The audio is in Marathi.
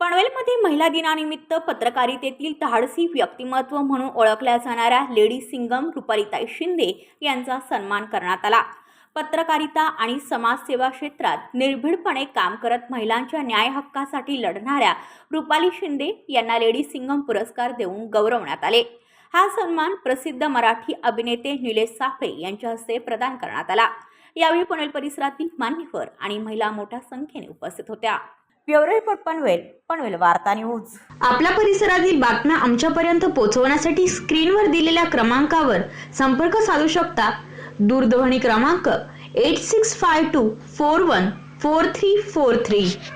पनवेलमध्ये महिला दिनानिमित्त पत्रकारितेतील धाडसी व्यक्तिमत्व म्हणून ओळखल्या जाणाऱ्या लेडी सिंघम रुपालीताई शिंदे यांचा सन्मान करण्यात आला। पत्रकारिता आणि समाजसेवा क्षेत्रात निर्भीडपणे काम करत महिलांच्या न्याय हक्कासाठी लढणाऱ्या रुपाली शिंदे यांना लेडी सिंघम पुरस्कार देऊन गौरवण्यात आले। हा सन्मान प्रसिद्ध मराठी अभिनेते निलेश साखळे यांच्या हस्ते प्रदान करण्यात आला। यावेळी पनवेल परिसरातील मान्यवर आणि महिला मोठ्या संख्येने उपस्थित होत्या। ब्युरो रिपोर्ट पनवेल वार्ता न्यूज। आपल्या परिसरातील बातम्या आमच्यापर्यंत पोहोचवण्यासाठी स्क्रीनवर दिलेल्या क्रमांकावर संपर्क साधू शकता। दूरध्वनी क्रमांक 8652414343।